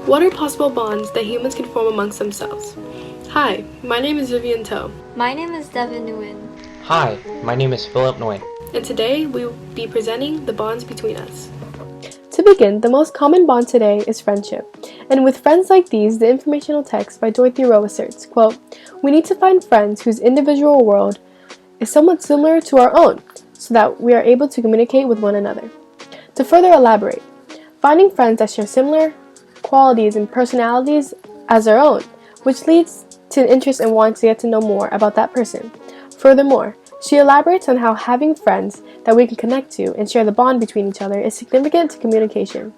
What are possible bonds that humans can form amongst themselves? Hi, my name is Vivian Toe. My name is Devin Nguyen. Hi, my name is Philip Nguyen. And today we will be presenting the bonds between us. To begin, the most common bond today is friendship. And with friends like these, the informational text by Dorothy Rowe asserts, quote, "We need to find friends whose individual world is somewhat similar to our own, so that we are able to communicate with one another." To further elaborate, finding friends that share similar qualities and personalities as our own, which leads to an interest in wanting to get to know more about that person. Furthermore, she elaborates on how having friends that we can connect to and share the bond between each other is significant to communication.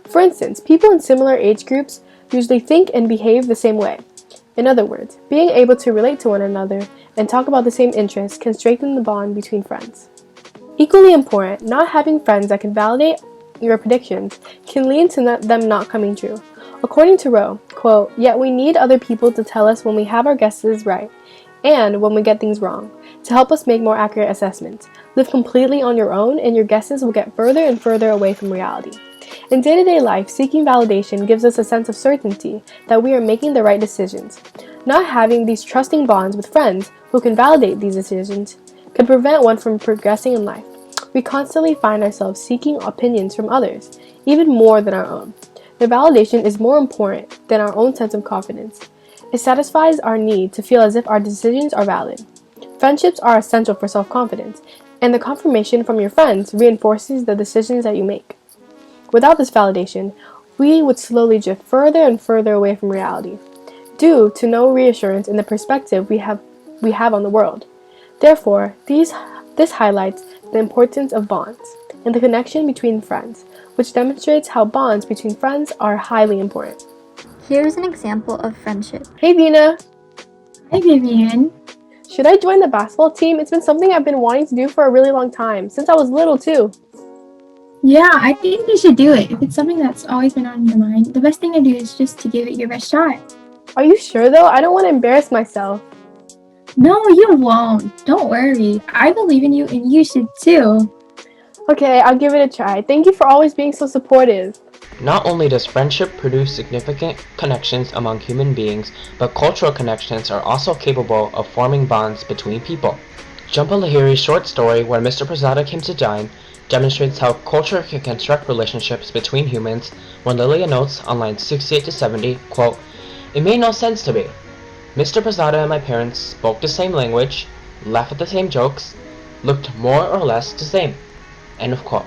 For instance, people in similar age groups usually think and behave the same way. In other words, being able to relate to one another and talk about the same interests can strengthen the bond between friends. Equally important, not having friends that can validate your predictions can lead to them not coming true. According to Rowe, quote, "Yet we need other people to tell us when we have our guesses right and when we get things wrong, to help us make more accurate assessments. Live completely on your own and your guesses will get further and further away from reality." In day-to-day life, seeking validation gives us a sense of certainty that we are making the right decisions. Not having these trusting bonds with friends who can validate these decisions can prevent one from progressing in life. We constantly find ourselves seeking opinions from others, even more than our own. Their validation is more important than our own sense of confidence. It satisfies our need to feel as if our decisions are valid. Friendships are essential for self-confidence, and the confirmation from your friends reinforces the decisions that you make. Without this validation, we would slowly drift further and further away from reality, due to no reassurance in the perspective we have on the world. Therefore, this highlights the importance of bonds and the connection between friends, which demonstrates how bonds between friends are highly important. Here's an example of friendship. Hey Vina! Hi, Vivian. Should I join the basketball team? It's been something I've been wanting to do for a really long time, since I was little too. Yeah, I think you should do it. If it's something that's always been on your mind, the best thing to do is just to give it your best shot. Are you sure though? I don't want to embarrass myself. No, you won't. Don't worry. I believe in you and you should too. Okay, I'll give it a try. Thank you for always being so supportive. Not only does friendship produce significant connections among human beings, but cultural connections are also capable of forming bonds between people. Jhumpa Lahiri's short story, When Mr. Prasada Came to Dine, demonstrates how culture can construct relationships between humans when Lilia notes on lines 68 to 70, quote, "It made no sense to me. Mr. Prasada and my parents spoke the same language, laughed at the same jokes, looked more or less the same." End of quote.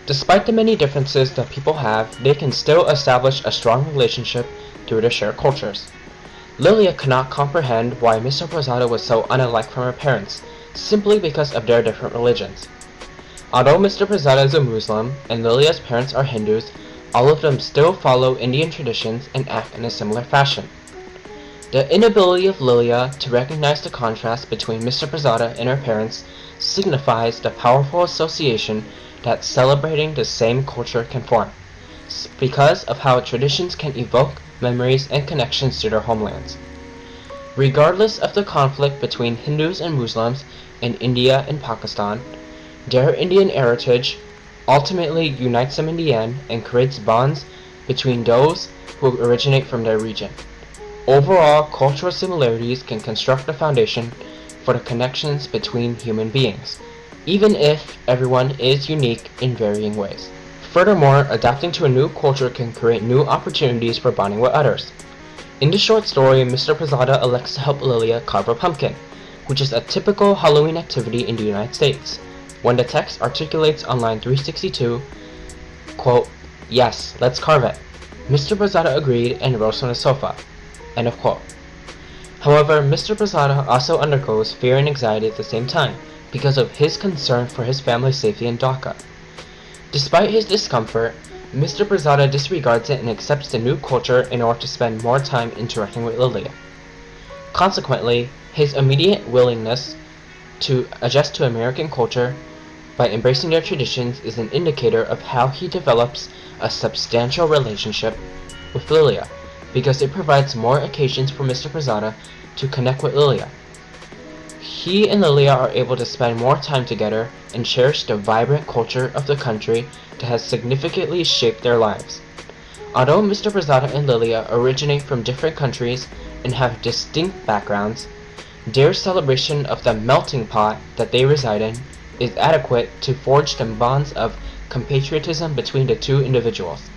Despite the many differences that people have, they can still establish a strong relationship through their shared cultures. Lilia cannot comprehend why Mr. Prasada was so unlike from her parents, simply because of their different religions. Although Mr. Prasada is a Muslim and Lilia's parents are Hindus, all of them still follow Indian traditions and act in a similar fashion. The inability of Lilia to recognize the contrast between Mr. Prasada and her parents signifies the powerful association that celebrating the same culture can form, because of how traditions can evoke memories and connections to their homelands. Regardless of the conflict between Hindus and Muslims in India and Pakistan, their Indian heritage ultimately unites them in the end and creates bonds between those who originate from their region. Overall, cultural similarities can construct the foundation for the connections between human beings, even if everyone is unique in varying ways. Furthermore, adapting to a new culture can create new opportunities for bonding with others. In the short story, Mr. Prasada elects to help Lilia carve a pumpkin, which is a typical Halloween activity in the United States, when the text articulates on line 362, quote, "Yes, let's carve it." Mr. Prasada agreed and rose from the sofa. End of quote. However, Mr. Prasada also undergoes fear and anxiety at the same time because of his concern for his family's safety in Dhaka. Despite his discomfort, Mr. Prasada disregards it and accepts the new culture in order to spend more time interacting with Lilia. Consequently, his immediate willingness to adjust to American culture by embracing their traditions is an indicator of how he develops a substantial relationship with Lilia, because it provides more occasions for Mr. Prasada to connect with Lilia. He and Lilia are able to spend more time together and cherish the vibrant culture of the country that has significantly shaped their lives. Although Mr. Brazada and Lilia originate from different countries and have distinct backgrounds, their celebration of the melting pot that they reside in is adequate to forge the bonds of compatriotism between the two individuals.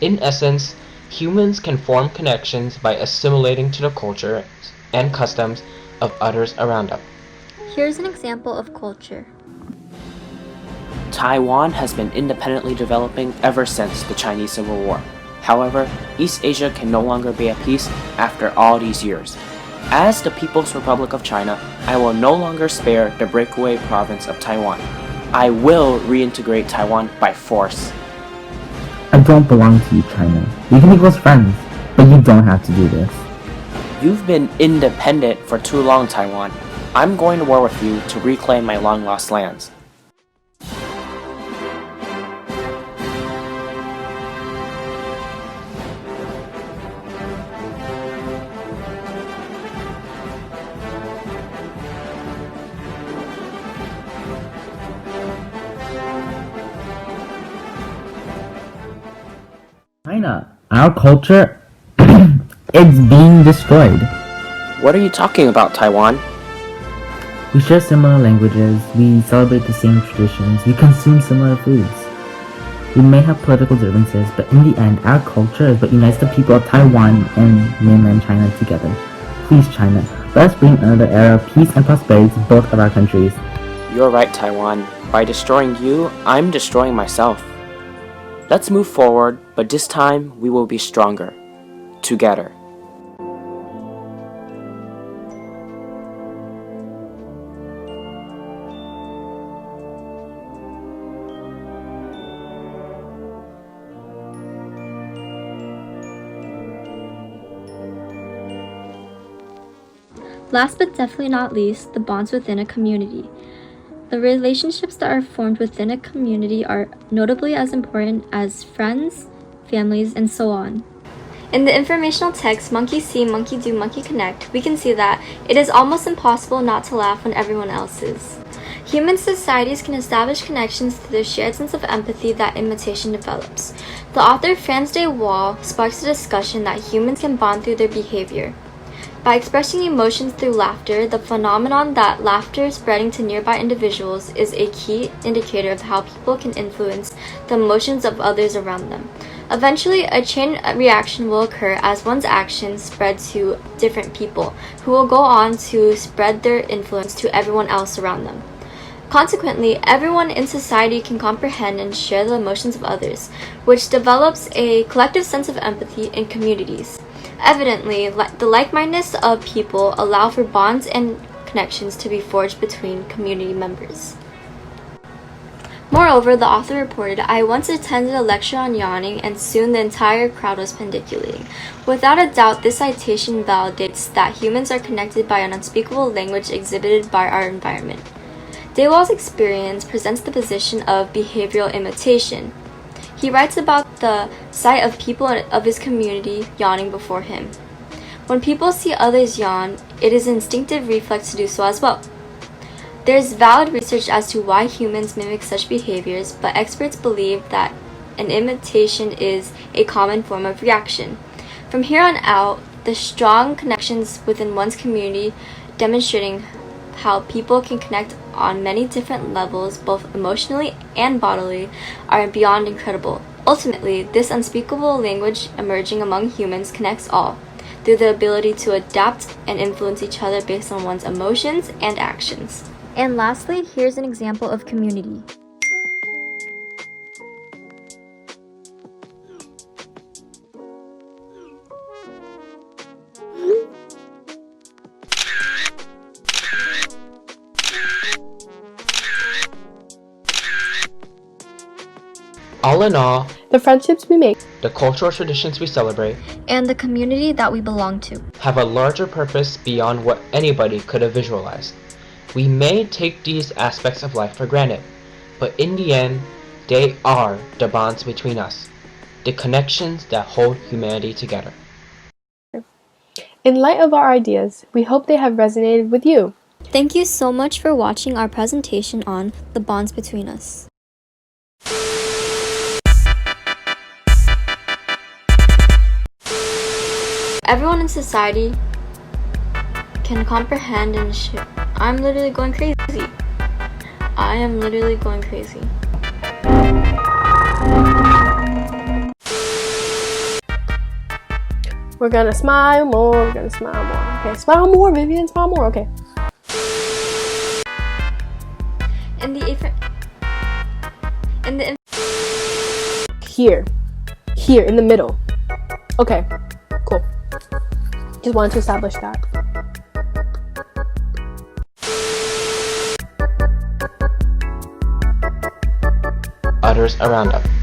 In essence, humans can form connections by assimilating to the culture and customs of others around them. Here's an example of culture. Taiwan has been independently developing ever since the Chinese Civil War. However, East Asia can no longer be at peace after all these years. As the People's Republic of China, I will no longer spare the breakaway province of Taiwan. I will reintegrate Taiwan by force. I don't belong to you, China. We can be close friends, but you don't have to do this. You've been independent for too long, Taiwan. I'm going to war with you to reclaim my long-lost lands. China, our culture, it's being destroyed. What are you talking about, Taiwan? We share similar languages, we celebrate the same traditions, we consume similar foods. We may have political differences, but in the end, our culture is what unites the people of Taiwan and mainland China together. Please, China, let us bring another era of peace and prosperity to both of our countries. You're right, Taiwan. By destroying you, I'm destroying myself. Let's move forward, but this time we will be stronger. Together. Last but definitely not least, the bonds within a community. The relationships that are formed within a community are notably as important as friends, families, and so on. In the informational text Monkey See, Monkey Do, Monkey Connect, we can see that it is almost impossible not to laugh when everyone else is. Human societies can establish connections through the shared sense of empathy that imitation develops. The author Franz de Waal sparks a discussion that humans can bond through their behavior. By expressing emotions through laughter, the phenomenon that laughter spreading to nearby individuals is a key indicator of how people can influence the emotions of others around them. Eventually, a chain reaction will occur as one's actions spread to different people, who will go on to spread their influence to everyone else around them. Consequently, everyone in society can comprehend and share the emotions of others, which develops a collective sense of empathy in communities. Evidently, the like-mindedness of people allow for bonds and connections to be forged between community members. Moreover, the author reported, I once attended a lecture on yawning and soon the entire crowd was pendiculating. Without a doubt, this citation validates that humans are connected by an unspeakable language exhibited by our environment. De Waal's experience presents the position of behavioral imitation. He writes about the sight of people of his community yawning before him. When people see others yawn, it is an instinctive reflex to do so as well. There is valid research as to why humans mimic such behaviors, but experts believe that an imitation is a common form of reaction. From here on out, the strong connections within one's community demonstrating how people can connect on many different levels, both emotionally and bodily, are beyond incredible. Ultimately, this unspeakable language emerging among humans connects all, through the ability to adapt and influence each other based on one's emotions and actions. And lastly, here's an example of community. All in all, The friendships we make, the cultural traditions we celebrate And the community that we belong to. have a larger purpose beyond what anybody could have visualized. We may take these aspects of life for granted, but in the end, they are the bonds between us, the connections that hold humanity together. in light of our ideas, we hope they have resonated with you. Thank you so much for watching our presentation on the bonds between us. everyone in society can comprehend and share. I'm literally going crazy. I am literally going crazy. We're gonna smile more, we're gonna smile more. Okay, smile more, Vivian, smile more, okay. Here, in the middle. Okay, cool. Just wanted to establish that. Others around us.